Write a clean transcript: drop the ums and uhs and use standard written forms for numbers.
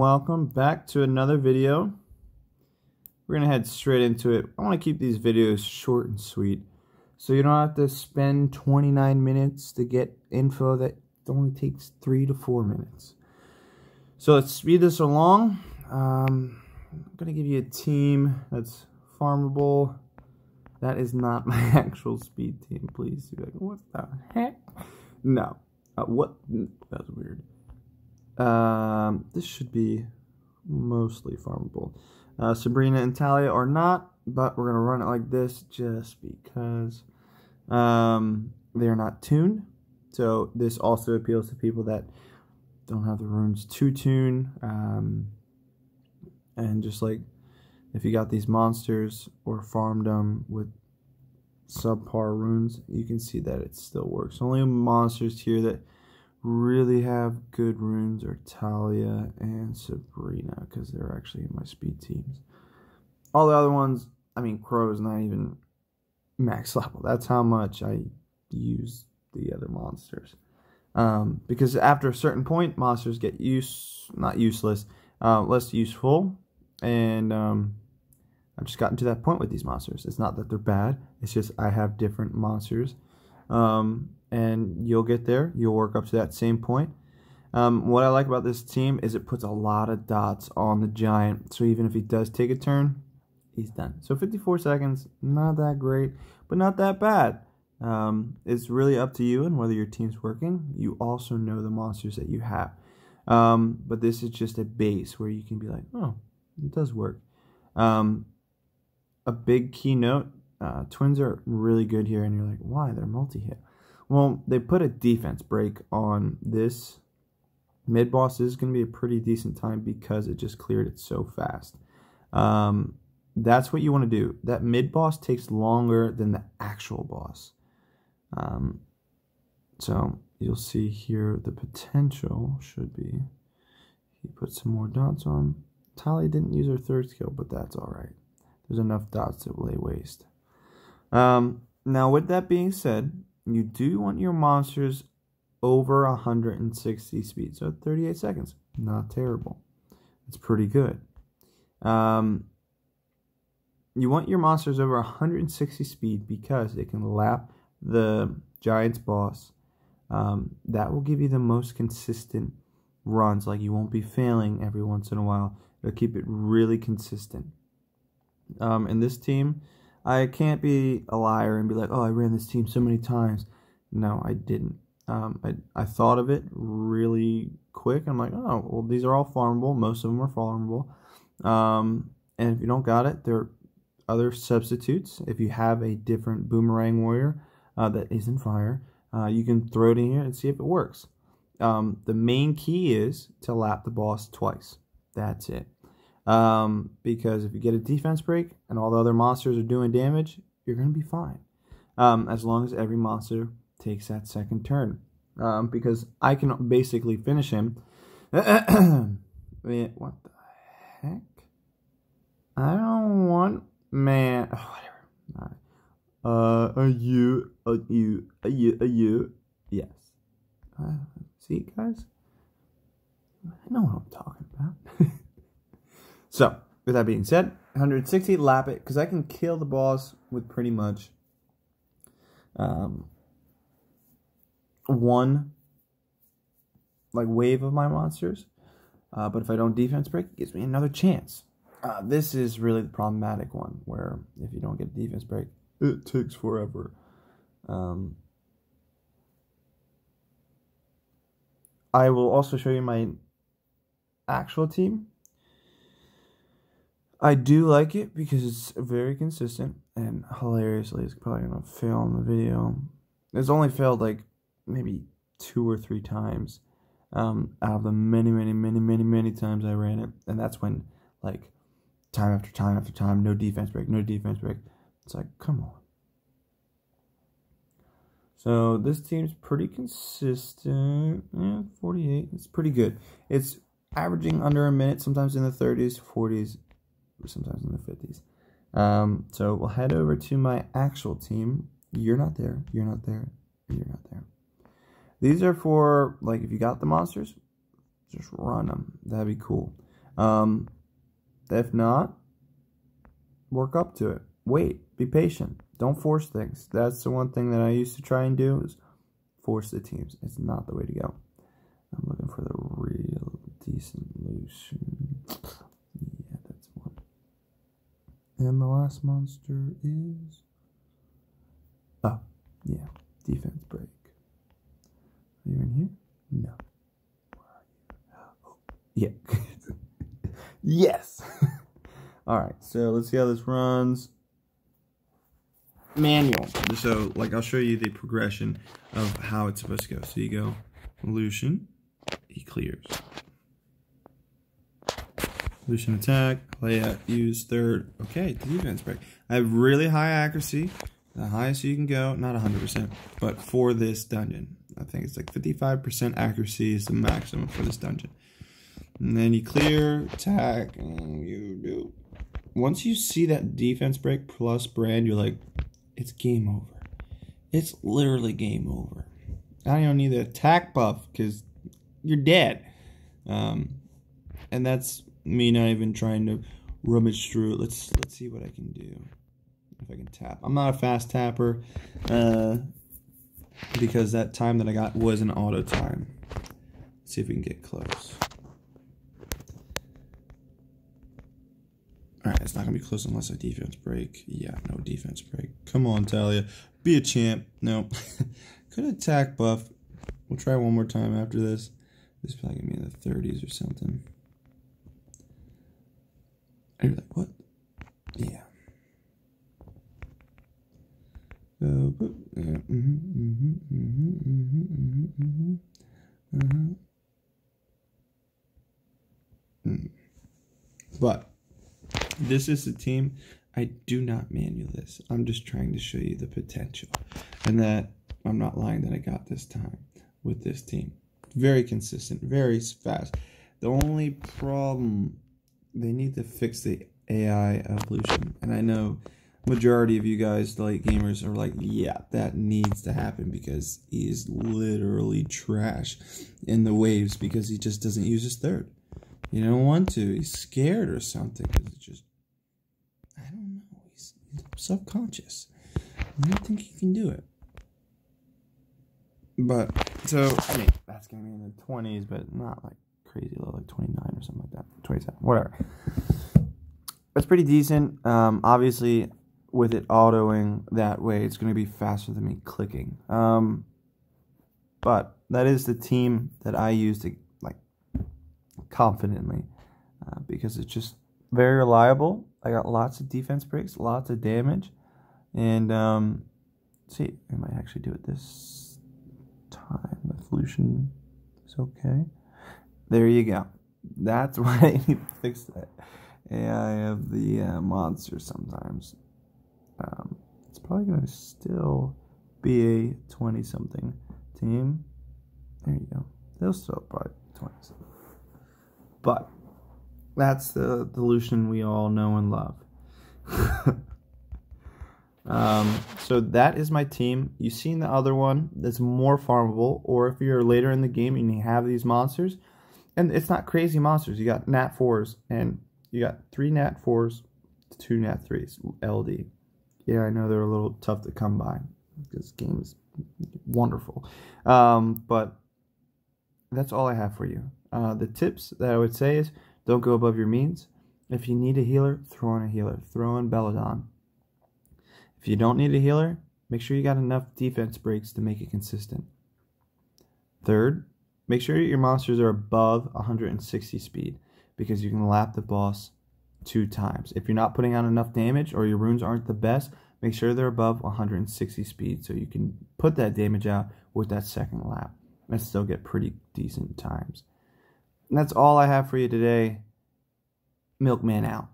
welcome back to another video. We're gonna head straight into it. I want to keep these videos short and sweet, so you don't have to spend 29 minutes to get info that only takes 3 to 4 minutes. So let's speed this along. I'm gonna give you a team that's farmable. That is not my actual speed team. Please be like, what the heck? No. What? That was weird. This should be mostly farmable. Sabrina and Talia are not, but we're going to run it like this just because they are not tuned. So this also appeals to people that don't have the runes to tune. And just like if you got these monsters or farmed them with subpar runes, you can see that it still works. Only monsters here that really have good runes are Talia and Sabrina, because they're actually in my speed teams. All the other ones, I mean, Crow is not even max level. That's how much I use the other monsters. Because after a certain point, monsters get not useless, less useful. And I've just gotten to that point with these monsters. It's not that they're bad. It's just I have different monsters. And you'll get there. You'll work up to that same point. What I like about this team is it puts a lot of dots on the giant. So even if he does take a turn, he's done. So 54 seconds, not that great, but not that bad. It's really up to you and whether your team's working. You also know the monsters that you have. But this is just a base where you can be like, oh, it does work. A big keynote, twins are really good here, and you're like, why? They're multi-hit. Well, they put a defense break on this. Mid-boss is going to be a pretty decent time because it just cleared it so fast. That's what you want to do. That mid-boss takes longer than the actual boss. So you'll see here the potential should be. He put some more dots on. Talia didn't use her third skill, but that's alright. There's enough dots to lay waste. Now, with that being said, you do want your monsters over 160 speed, so 38 seconds. Not terrible. It's pretty good. You want your monsters over 160 speed because they can lap the giant's boss. That will give you the most consistent runs. Like, you won't be failing every once in a while. It'll keep it really consistent. In this team, I can't be a liar and be like, oh, I ran this team so many times. No, I didn't. I thought of it really quick. I'm like, oh, well, these are all farmable. Most of them are farmable. And if you don't got it, there are other substitutes. If you have a different boomerang warrior that isn't fire, you can throw it in here and see if it works. The main key is to lap the boss twice. That's it. Because if you get a defense break and all the other monsters are doing damage, you're going to be fine. As long as every monster takes that second turn. Because I can basically finish him. What the heck? I don't want, man. Oh, whatever. You. Yes. See, guys? I know what I'm talking about. So, with that being said, 160, lap it, because I can kill the boss with pretty much one wave of my monsters. But if I don't defense break, it gives me another chance. This is really the problematic one, where if you don't get a defense break, it takes forever. I will also show you my actual team. I do like it because it's very consistent, and hilariously, it's probably going to fail in the video. It's only failed like maybe 2 or 3 times out of the many times I ran it, and that's when, like, time after time after time, no defense break. It's like, come on. So this team's pretty consistent. Yeah, 48. It's pretty good. It's averaging under a minute, sometimes in the 30s, 40s, sometimes in the 50s. So we'll head over to my actual team. You're not there, you're not there, and you're not there. These are for, like, if you got the monsters, just run them. That'd be cool. If not, work up to it. Wait, be patient. Don't force things. That's the one thing that I used to try and do, is force the teams. It's not the way to go. I'm looking for the real decent Lucian. Yeah, that's one. And the last monster is... oh, yeah. Defense break. Are you in here? No. Where are you? Oh, yeah. Yes! Alright, so let's see how this runs. Manual. So, like, I'll show you the progression of how it's supposed to go. So you go Lucian, he clears. Lucian attack, play out, use third. Okay, defense break. I have really high accuracy, the highest you can go, not 100%, but for this dungeon. I think it's like 55% accuracy is the maximum for this dungeon. And then you clear, attack, and you do. Once you see that defense break plus brand, you're like, it's game over. It's literally game over. I don't even need the attack buff because you're dead. And that's me not even trying to rummage through it. Let's see what I can do. If I can tap. I'm not a fast tapper because that time that I got was an auto time. Let's see if we can get close. Alright, it's not going to be close unless I defense break. Yeah, no defense break. Come on, Talia. Be a champ. No. Could attack buff. We'll try one more time after this. This is probably going to be in the 30s or something. And you're like, what? Yeah. But this is the team. I do not manual this. I'm just trying to show you the potential. And that I'm not lying that I got this time with this team. Very consistent, very fast. The only problem, they need to fix the AI evolution. And I know majority of you guys, the late gamers, are like, yeah, that needs to happen because he is literally trash in the waves because he just doesn't use his third. You don't want to. He's scared or something because it's just, I don't know. He's subconscious. I don't think he can do it. But, so, I mean, that's going to be in the 20s, but not like crazy low, like 29 or something like that. 27, whatever. That's pretty decent. Obviously, with it autoing that way, it's going to be faster than me clicking. But that is the team that I use to, like, confidently. Because it's just very reliable. I got lots of defense breaks, lots of damage. And, see, I might actually do it this time. If Lucian is okay. There you go. That's why I need to fix that AI of the monster sometimes. It's probably going to still be a 20-something team. There you go. They'll still probably 20-something. But that's the Lucian we all know and love. So that is my team. You've seen the other one that's more farmable, or if you're later in the game and you have these monsters, and it's not crazy monsters. You got Nat 4s, and you got 3 Nat 4s, 2 Nat 3s, LD. Yeah, I know they're a little tough to come by. This game is wonderful. But that's all I have for you. The tips that I would say is, don't go above your means. If you need a healer, throw in a healer. Throw in Belladon. If you don't need a healer, make sure you got enough defense breaks to make it consistent. Third, make sure your monsters are above 160 speed, because you can lap the boss 2 times. If you're not putting out enough damage or your runes aren't the best, make sure they're above 160 speed so you can put that damage out with that second lap and still get pretty decent times. And that's all I have for you today. Milkman out.